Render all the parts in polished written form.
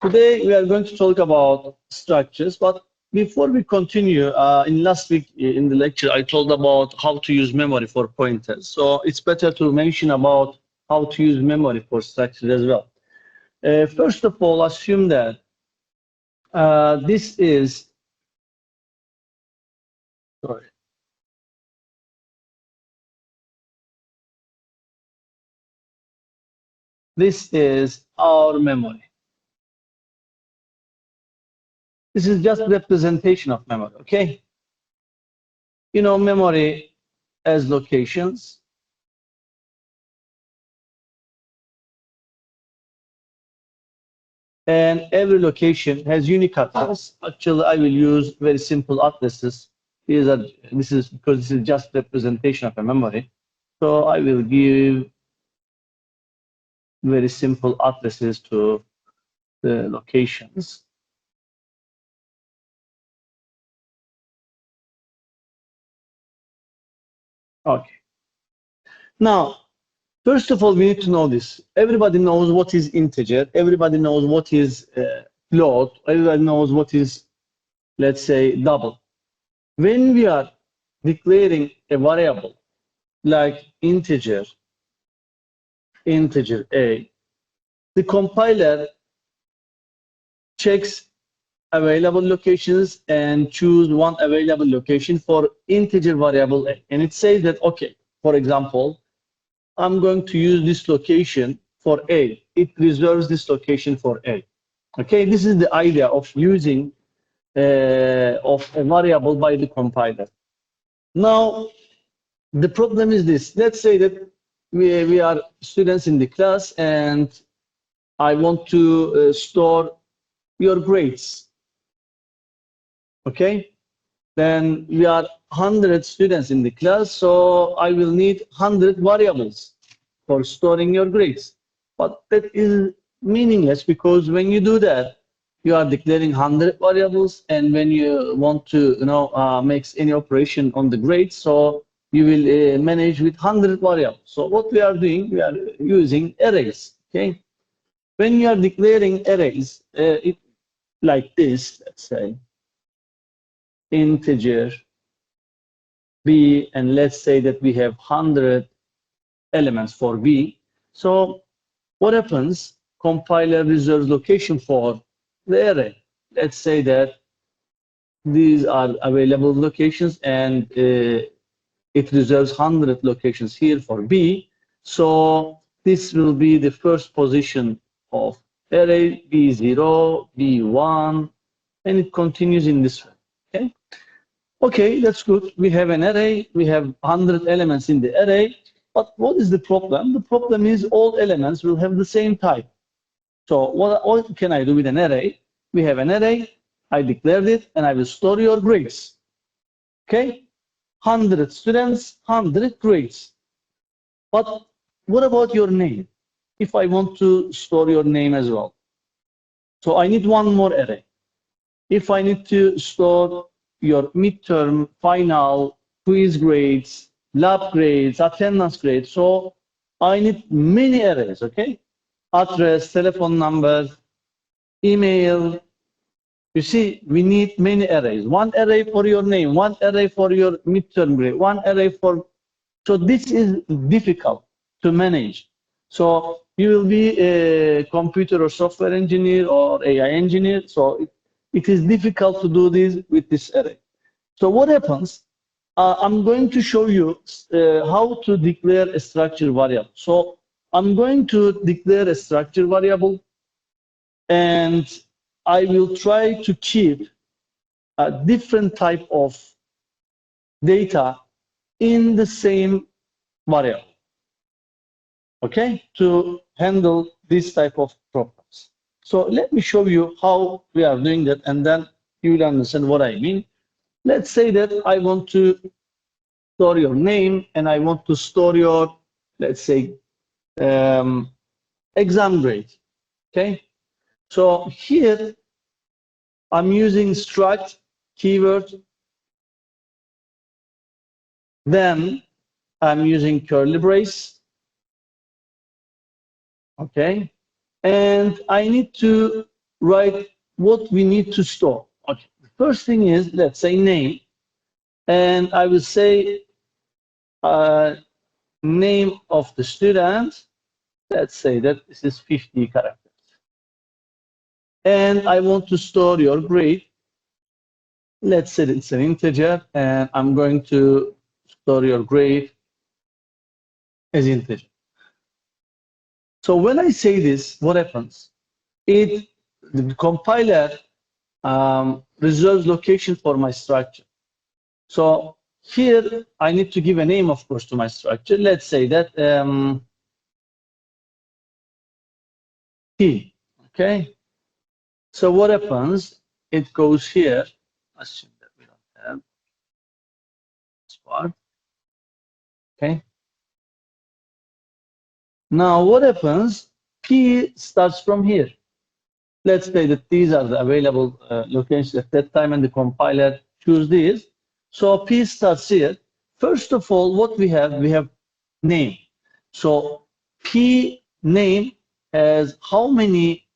Today we are going to talk about structures, but before we continue, in last week in the lecture, I told about how to use memory for pointers. So it's better to mention about how to use memory for structures as well. First of all, assume that this is, sorry, this is our memory. This is just representation of memory, okay? You know, memory as locations. And every location has unique address. Actually, I will use very simple addresses. This is because this is just representation of a memory. So I will give very simple addresses to the locations. Okay. Now, first of all, we need to know this. Everybody knows what is integer. Everybody knows what is float. Everybody knows what is, let's say, double. When we are declaring a variable like integer A, the compiler checks available locations and choose one available location for integer variable A. And it says that, okay, for example, I'm going to use this location for A. It reserves this location for A. Okay, this is the idea of using of a variable by the compiler. Now, the problem is this. Let's say that we are students in the class and I want to store your grades. Okay? Then we are 100 students in the class, so I will need 100 variables for storing your grades. But that is meaningless because when you do that, you are declaring 100 variables, and when you want to, make any operation on the grades, so you will manage with 100 variables. So what we are doing, we are using arrays. Okay, when you are declaring arrays, like this, let's say, integer B, and let's say that we have 100 elements for B. So what happens? Compiler reserves location for the array. Let's say that these are available locations and it reserves 100 locations here for B. So this will be the first position of array B0, B1, and it continues in this way. Okay? Okay, that's good. We have an array. We have 100 elements in the array. But what is the problem? The problem is all elements will have the same type. So what can I do with an array? We have an array. I declared it, and I will store your grades. Okay? 100 students, 100 grades. But what about your name? If I want to store your name as well. So I need one more array. If I need to store your midterm, final, quiz grades, lab grades, attendance grades. So I need many arrays, okay? Address, telephone number, email. You see, we need many arrays. One array for your name, one array for your midterm grade, one array for... So this is difficult to manage. So you will be a computer or software engineer or AI engineer. So it is difficult to do this with this array. So what happens? I'm going to show you how to declare a structure variable. So I'm going to declare a structure variable, and I will try to keep a different type of data in the same variable. Okay, to handle this type of problems. So let me show you how we are doing that, and then you will understand what I mean. Let's say that I want to store your name and I want to store your, let's say, exam grade. Okay, so here I'm using struct keyword, then I'm using curly brace. Okay, and I need to write what we need to store. Okay. The first thing is, let's say name, and I will say name of the student. Let's say that this is 50 characters. And I want to store your grade. Let's say it's an integer, and I'm going to store your grade as integer. So when I say this, what happens? The compiler reserves location for my structure. So here I need to give a name, of course, to my structure. Let's say that T. Okay. So what happens? It goes here. Assume that we don't have this part. Okay. Now what happens? P starts from here. Let's say that these are the available locations at that time, and the compiler choose these. So P starts here. First of all, what we have name. So P name has how many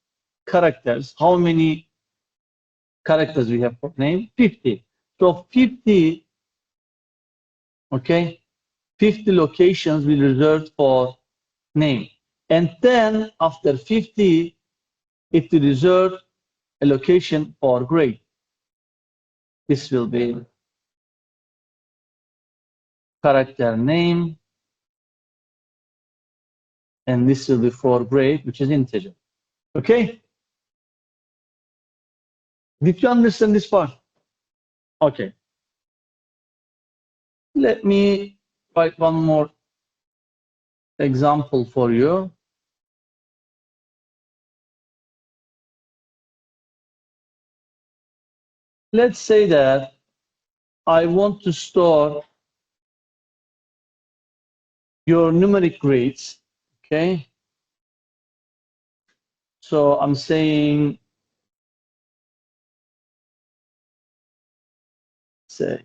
characters? How many characters we have for name? 50. So 50, okay, 50 locations we reserved for name. And then after 50, it will reserve a location for grade. This will be character name, and this will be for grade, which is integer. Okay? Did you understand this part? Okay. Let me write one more example for you. Let's say that I want to store your numeric grades, okay? So I'm saying, say,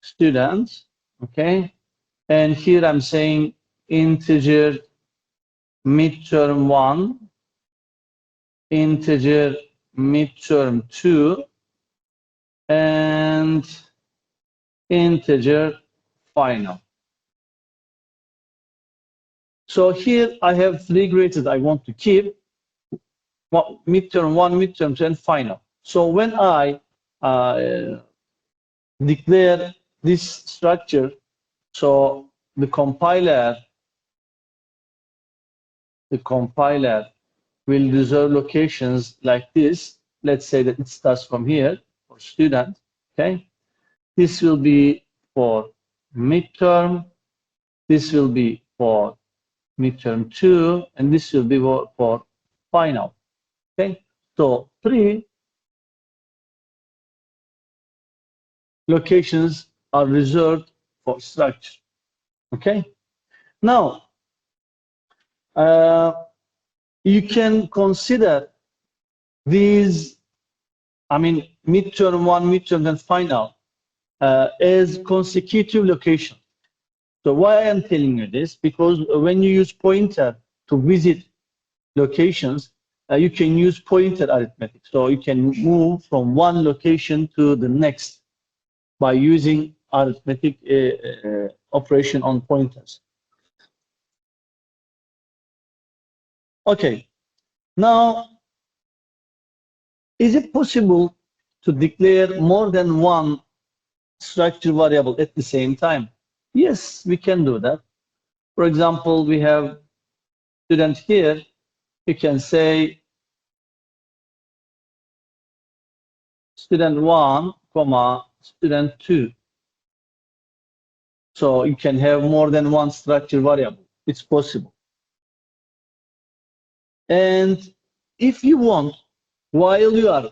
students, okay? And here I'm saying integer midterm 1, integer midterm 2, and integer final. So here I have three grades that I want to keep, midterm 1, midterm 2, and final. So when I declare this structure, so the compiler will reserve locations like this. Let's say that it starts from here for student, okay? This will be for midterm, this will be for midterm 2, and this will be for final, okay? So 3 locations are reserved for structure, okay? Now, you can consider these, midterm 1, midterm, and final as consecutive location. So why I am telling you this? Because when you use pointer to visit locations, you can use pointer arithmetic. So you can move from one location to the next by using arithmetic operation on pointers. Okay, now, is it possible to declare more than one structure variable at the same time? Yes, we can do that. For example, we have student here. You can say student 1, comma, student 2. So you can have more than one structure variable. It's possible. And if you want, while you are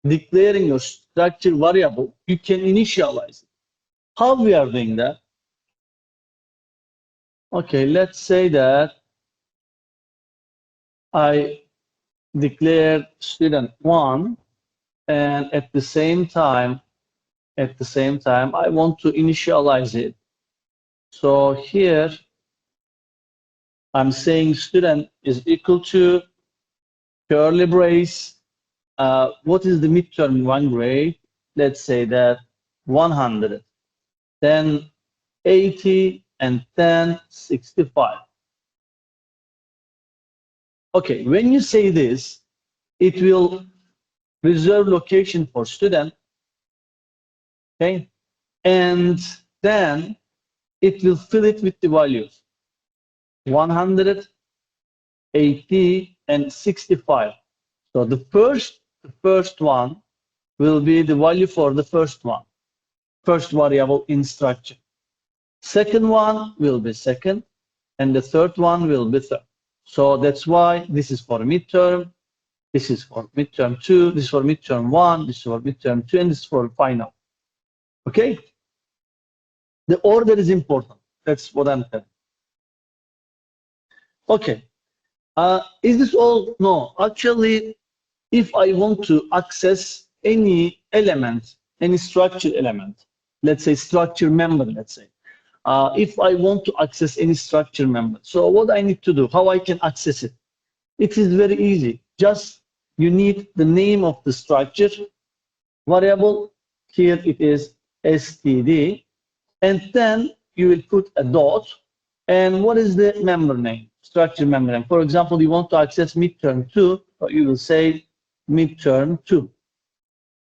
declaring your structure variable, you can initialize it. How we are doing that? Okay, let's say that I declare student 1, and at the same time, I want to initialize it So here I'm saying student is equal to curly brace. What is the midterm one grade? Let's say that 100. Then 80 and then 65. Okay, when you say this, it will reserve location for student, okay? And then it will fill it with the values 100, 80, and 65. So the first one will be the value for the first one, first variable in structure. Second one will be second, and the third one will be third. So that's why this is for midterm, this is for midterm 2, this is for midterm 1, this is for midterm 2, and this is for final. Okay? The order is important. That's what I'm telling. Okay. Is this all? No. Actually, if I want to access any element, any structure element, let's say structure member, let's say, if I want to access any structure member, so what I need to do, how I can access it? It is very easy. Just you need the name of the structure variable. Here it is std, and then you will put a dot. And what is the member name, structure member name? For example, you want to access midterm 2, so you will say midterm 2.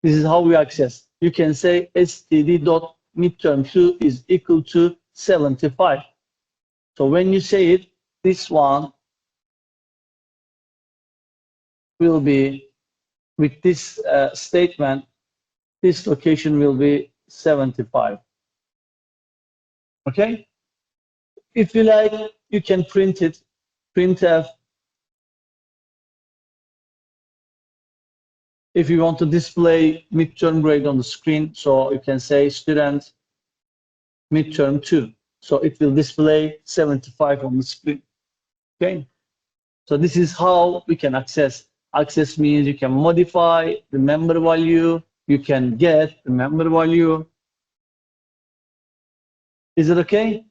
This is how we access. You can say std.midterm2 is equal to 75. So when you say it, this one will be, with this statement, this location will be 75. Okay? If you like, you can print it, printf. If you want to display midterm grade on the screen, so you can say student midterm 2. So it will display 75 on the screen. Okay? So this is how we can access. Access means you can modify the member value, you can get the member value. Is it okay?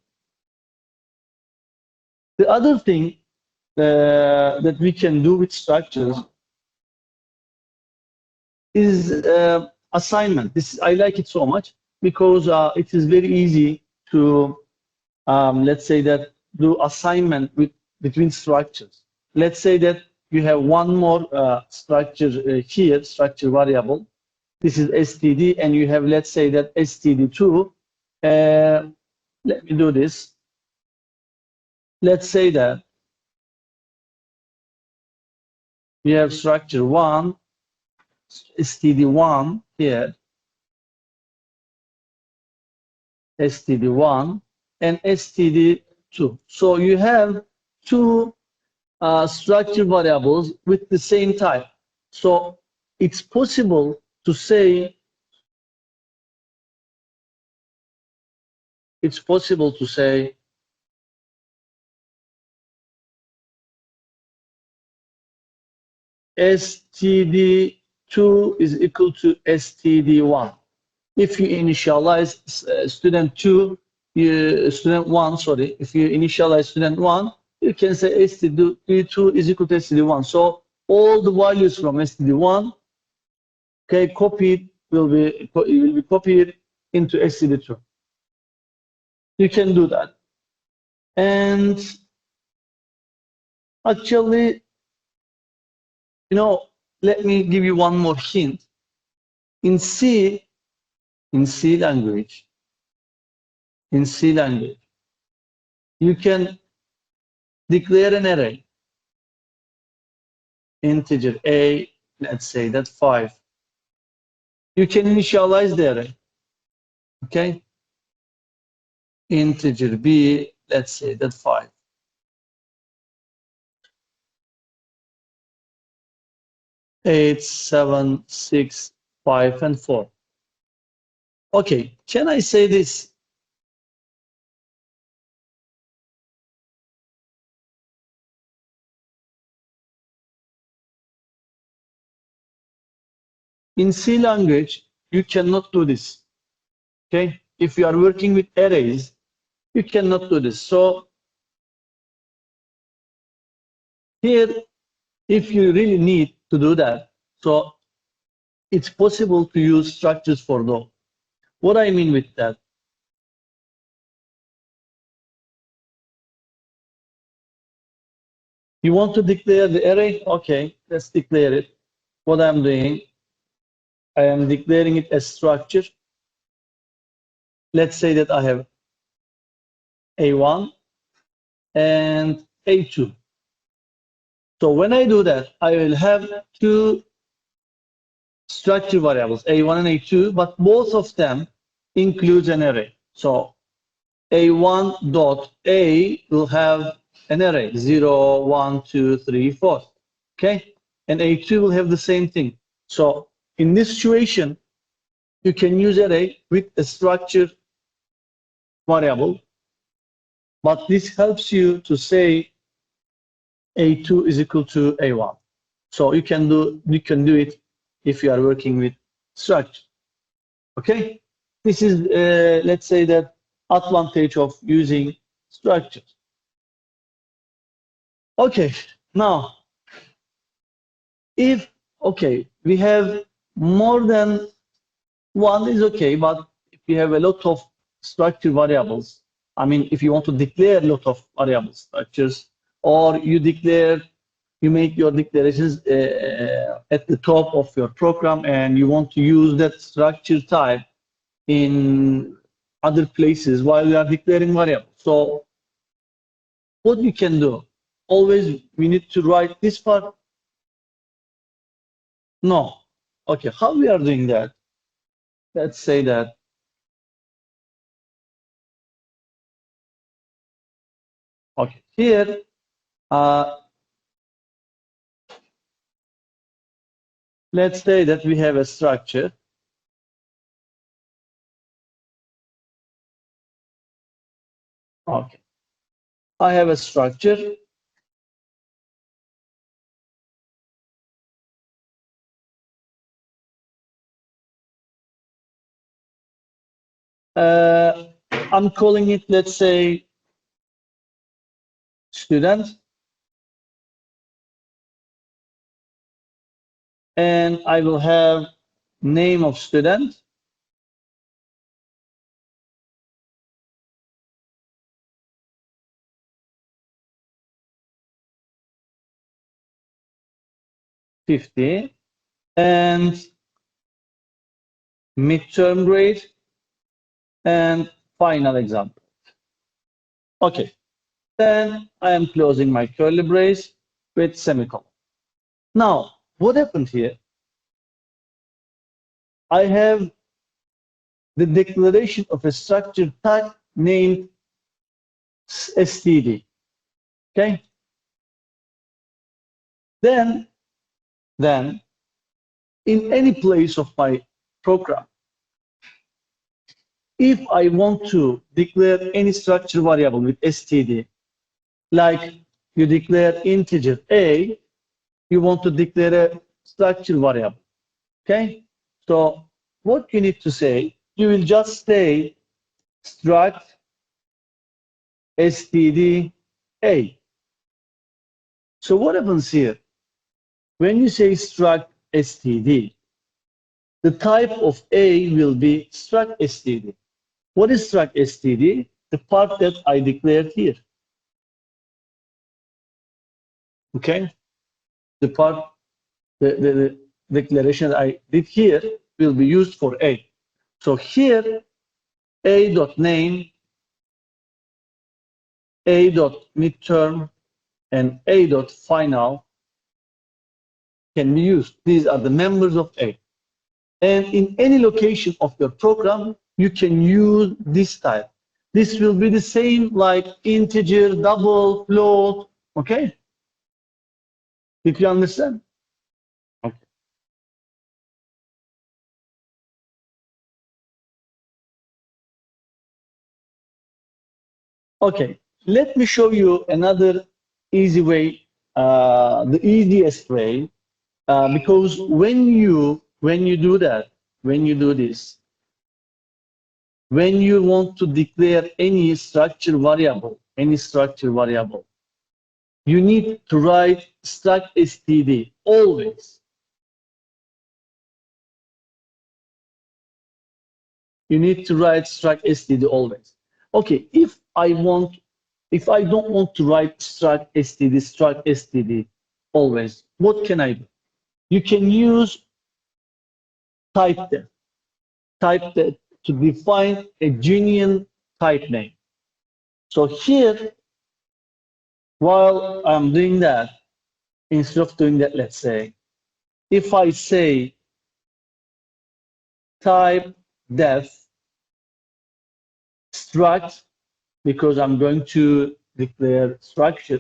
The other thing that we can do with structures is assignment. I like it so much because it is very easy to, let's say that, do assignment between structures. Let's say that you have one more structure here, structure variable. This is std, and you have, let's say that std2. Let me do this. Let's say that you have structure 1, std1 here, std1, and std2. So you have two structure variables with the same type. So it's possible to say, std2 is equal to std1. If you initialize student 2, student 1, sorry, if you initialize student 1, you can say std2 is equal to std1. So all the values from std1, okay, copied will be copied into std2. You can do that. And actually, you know, let me give you one more hint. In C language, you can declare an array, integer A, let's say that 5. You can initialize the array, okay? Integer B, let's say that 5. Eight, 7, 6, 5, and 4. Okay, can I say this? In C language, you cannot do this, okay? If you are working with arrays, You cannot do this. So here, if you really need to do that, so it's possible to use structures for those. What I mean with that? You want to declare the array? Okay, let's declare it. What I'm doing, I am declaring it as structure. Let's say that I have A1 and A2. So when I do that, I will have two structure variables, A1 and A2, but both of them includes an array. So A1 dot A will have an array, 0, 1, 2, 3, 4. Okay? And A2 will have the same thing. So in this situation, you can use array with a structure variable, but this helps you to say A2 is equal to A1. So you can do it if you are working with structure. Okay? This is, let's say, that advantage of using structures. Okay, now, if, okay, we have more than one is okay, but if you have a lot of structure variables, I mean, if you want to declare a lot of variable structures, or you make your declarations at the top of your program, and you want to use that structure type in other places while you are declaring variables. So what you can do? Always we need to write this part? No. Okay, how we are doing that? Let's say that okay, here let's say that we have a structure. Okay, I have a structure. I'm calling it, let's say, student. And I will have name of student. $50 and midterm grade and final example. Okay, then I am closing my curly brace with semicolon. Now, what happened here? I have the declaration of a structure type named std. Okay. Then in any place of my program, if I want to declare any structure variable with std, like you declare integer a, you want to declare a structure variable. Okay. So what you need to say, you will just say struct std a. So what happens here? When you say struct std, the type of A will be struct std. What is struct std? The part that I declared here. Okay? The part, the declaration that I did here will be used for A. So here, A.name, A.midterm, and A.final can be used. These are the members of A. And in any location of your program, you can use this type. This will be the same like integer, double, float, okay? Did you understand? Okay. Okay, let me show you another easy way, the easiest way, because when you do that, when you do this, when you want to declare any structure variable, you need to write struct std always. You need to write struct std always. Okay, if I don't want to write struct std always, what can I do? You can use typedef to define a genuine type name. So here, while I'm doing that, instead of doing that, let's say, if I say type def struct, because I'm going to declare structure,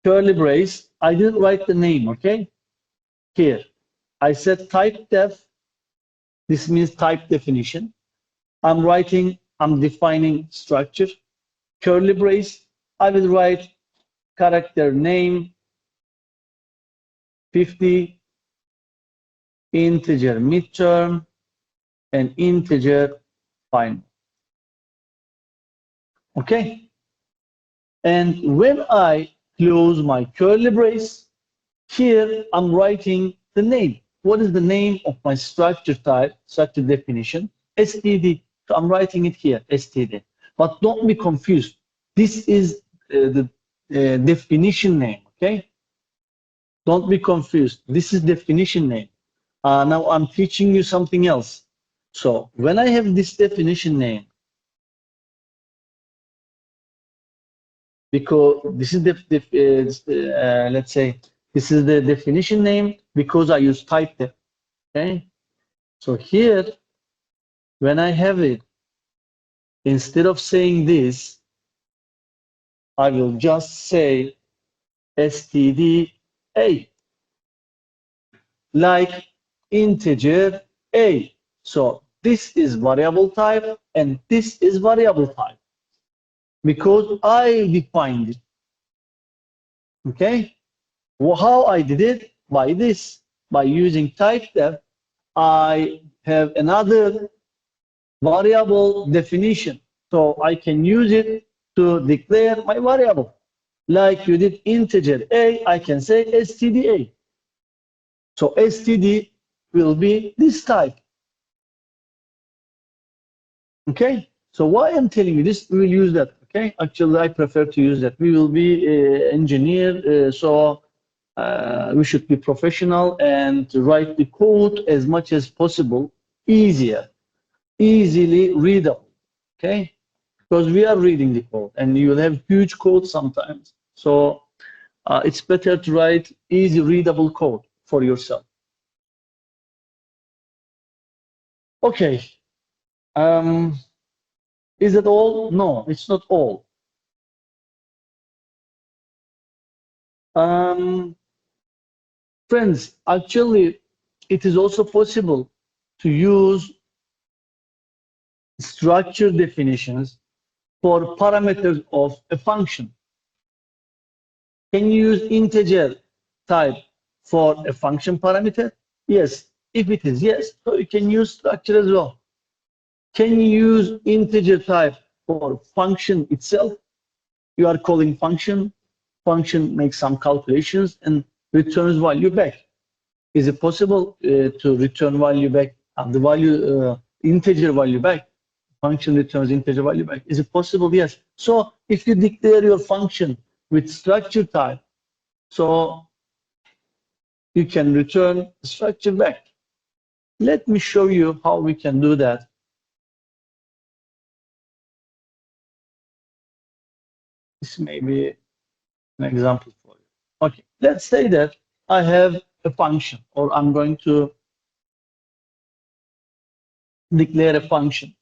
curly brace, I didn't write the name, okay? Here, I said type def, this means type definition. I'm defining structure. Curly brace, I will write character name 50, integer midterm, and integer final. Okay? And when I close my curly brace, here I'm writing the name. What is the name of my structure type, structure definition? std. So I'm writing it here, std. But don't be confused. This is the definition name, okay? Don't be confused. This is definition name. Now I'm teaching you something else. So when I have this definition name, because this is let's say this is the definition name because I use typedef. Okay, so here when I have it, instead of saying this, I will just say std a, like integer a. So this is variable type and this is variable type because I defined it. Okay, well, how I did it? By this, by using typedef, I have another variable definition. So I can use it to declare my variable. Like you did integer a, I can say stda. So std will be this type. Okay, so why I'm telling you this, we will use that. Okay, actually I prefer to use that. We will be engineer, so we should be professional and write the code as much as possible, easily readable. Okay, because we are reading the code and you will have huge code sometimes. So it's better to write easy readable code for yourself. Okay. Is it all? No, it's not all. Friends, actually, it is also possible to use structure definitions for parameters of a function. Can you use integer type for a function parameter? Yes. If it is yes, so you can use structure as well. Can you use integer type for function itself? You are calling function makes some calculations and returns value back. Is it possible to return value back and the value integer value back? Function returns integer value back. Is it possible? Yes. So if you declare your function with structure type, so you can return structure back. Let me show you how we can do that. This may be an example for you. Okay, let's say that I have a function, or I'm going to declare a function.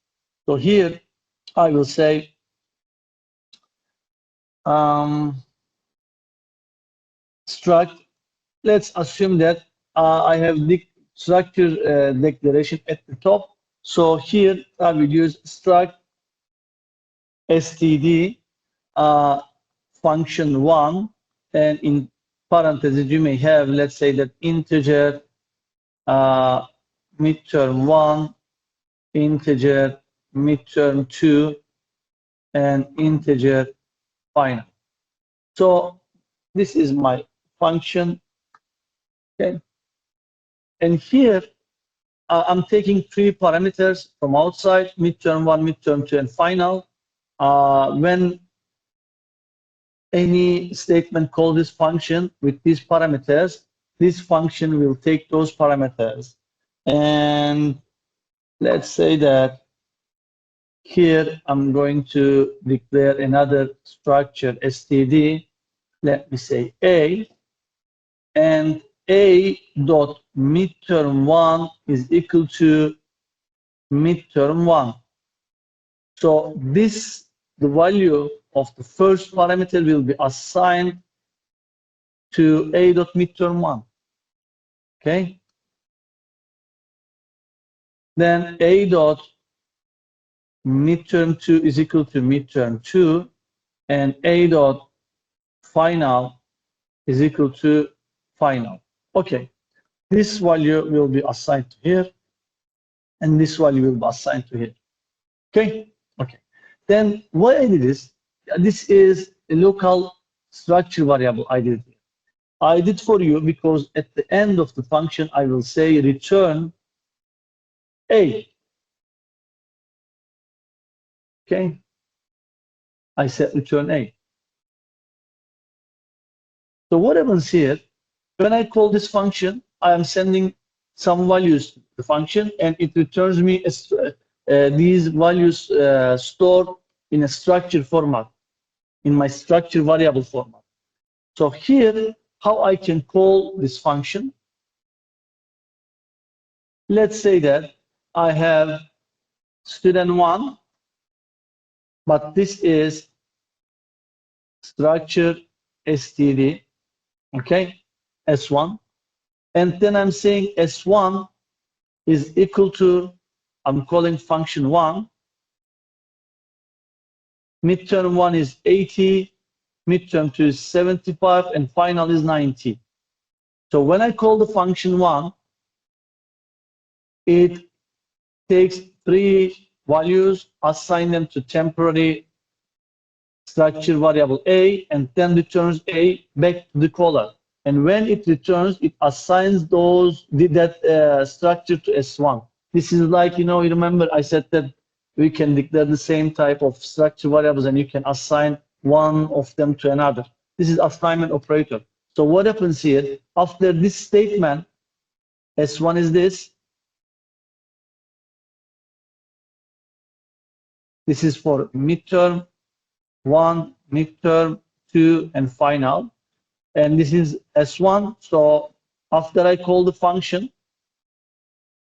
So here I will say struct. Let's assume that I have the structure declaration at the top. So here I will use struct std function 1, and in parentheses you may have, let's say that integer midterm 1 integer midterm 2, and integer final. So this is my function. Okay. And here I'm taking 3 parameters from outside, midterm 1, midterm 2, and final. When any statement calls this function with these parameters, this function will take those parameters. And let's say that here I'm going to declare another structure std. Let me say A, and A dot midterm 1 is equal to midterm 1. So this, the value of the first parameter will be assigned to A dot midterm 1. Okay. Then A dot midterm 2 is equal to midterm 2, and A dot final is equal to final. Okay. This value will be assigned to here, and this value will be assigned to here. Okay. Okay. Then what I did is, this is a local structure variable I did here. I did for you because at the end of the function, I will say return A. Okay. I said return A. So what happens here, when I call this function, I am sending some values to the function, and it returns me these values stored in a structure format, in my structure variable format. So here, how I can call this function? Let's say that I have student 1, but this is structure std, okay, s1, and then I'm saying s1 is equal to, I'm calling function 1, midterm 1 is 80, midterm 2 is 75, and final is 90. So when I call the function 1, it takes 3 values, assign them to temporary structure variable A, and then returns A back to the caller. And when it returns, it assigns that structure to S1. This is like, you remember I said that we can declare the same type of structure variables, and you can assign one of them to another. This is assignment operator. So what happens here, after this statement, S1 is this. This is for midterm 1, midterm 2, and final. And this is S1. So after I call the function,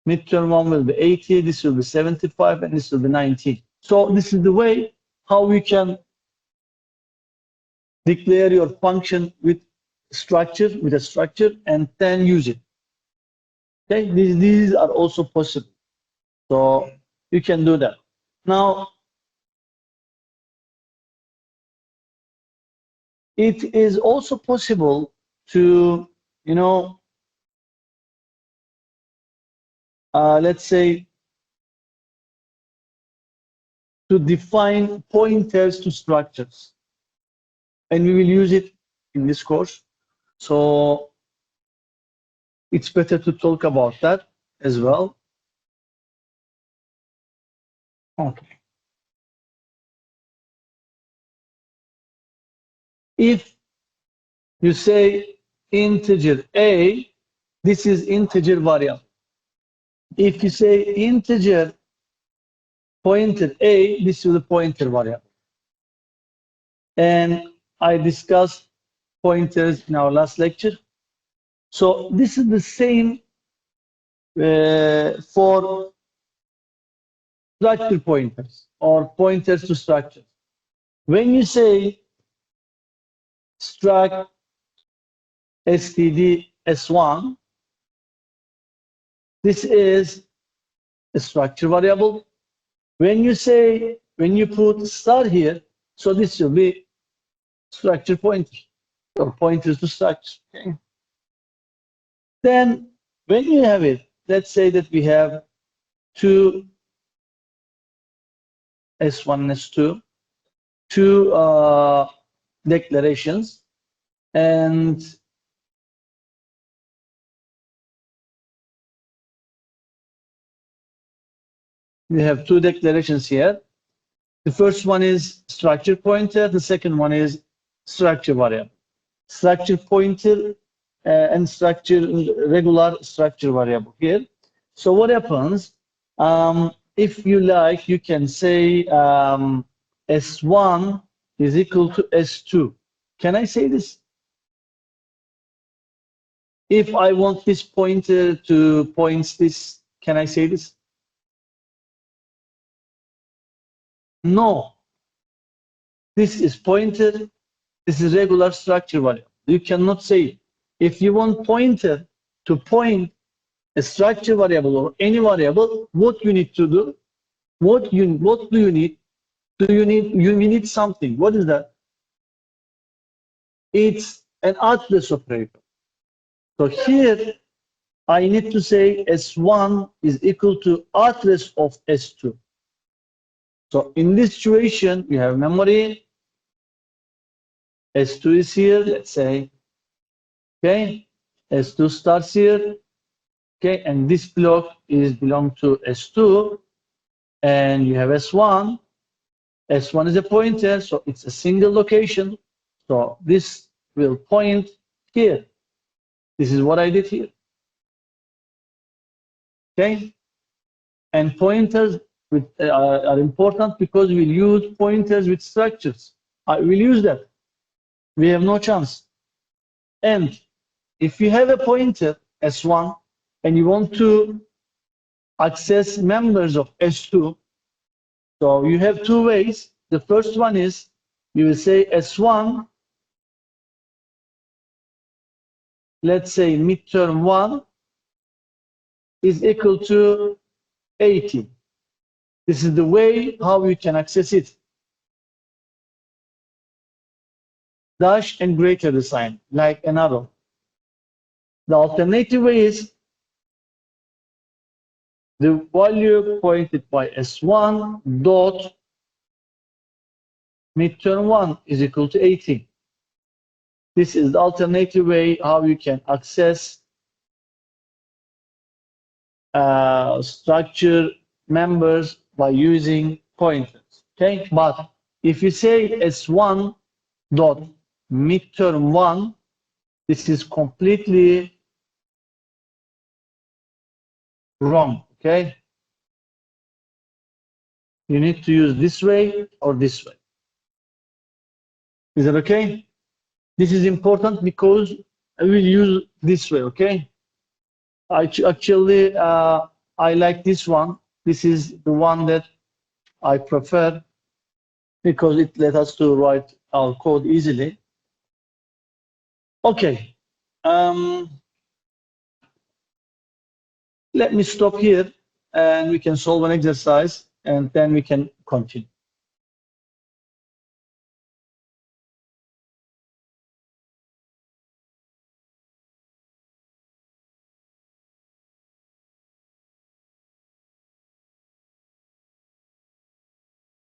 midterm 1 will be 80, this will be 75, and this will be 90. So this is the way how we can declare your function with a structure, and then use it. Okay, these are also possible. So you can do that. Now, it is also possible to, let's say, to define pointers to structures. And we will use it in this course. So it's better to talk about that as well. Okay. If you say integer A, this is integer variable. If you say integer pointer A, this is the pointer variable. And I discussed pointers in our last lecture. So this is the same for structure pointers or pointers to structures. When you say struct std s1, this is a structure variable. When you put star here, so this will be structure pointers or pointers to structure. Okay. Then when you have it, let's say that we have 2 S1 and S2, two declarations, and we have two declarations here. The first one is structure pointer, the second one is structure variable. Structure pointer and structure regular structure variable here. So what happens? If you like, you can say S1 is equal to S2. Can I say this? If I want this pointer to point this, can I say this? No. This is pointer. This is regular structure variable. You cannot say it. If you want pointer to point a structure variable or any variable, what you need to do? What do you need? You need something. What is that? It's an address operator. So here I need to say S1 is equal to address of S2. So in this situation, we have memory. S2 is here, let's say. Okay, S2 starts here. Okay, and this block is belong to S2, and you have S1. S1 is a pointer, so it's a single location. So this will point here. This is what I did here. Okay, and pointers are important because we'll use pointers with structures. I will use that. We have no chance. And if you have a pointer S1 and you want to access members of S2, so you have two ways. The first one is you will say S1, let's say midterm 1 is equal to 80. This is the way how you can access it. Dash and greater the sign, like an arrow. The alternative way is the value pointed by S1 dot midterm 1 is equal to 80. This is the alternative way how you can access structure members by using pointers. Okay, but if you say S1 dot midterm 1, this is completely wrong. Okay, you need to use this way or this way. Is that okay? This is important because I will use this way. Okay, actually I like this one. This is the one that I prefer because it lets us to write our code easily. Okay, let me stop here and we can solve an exercise and then we can continue.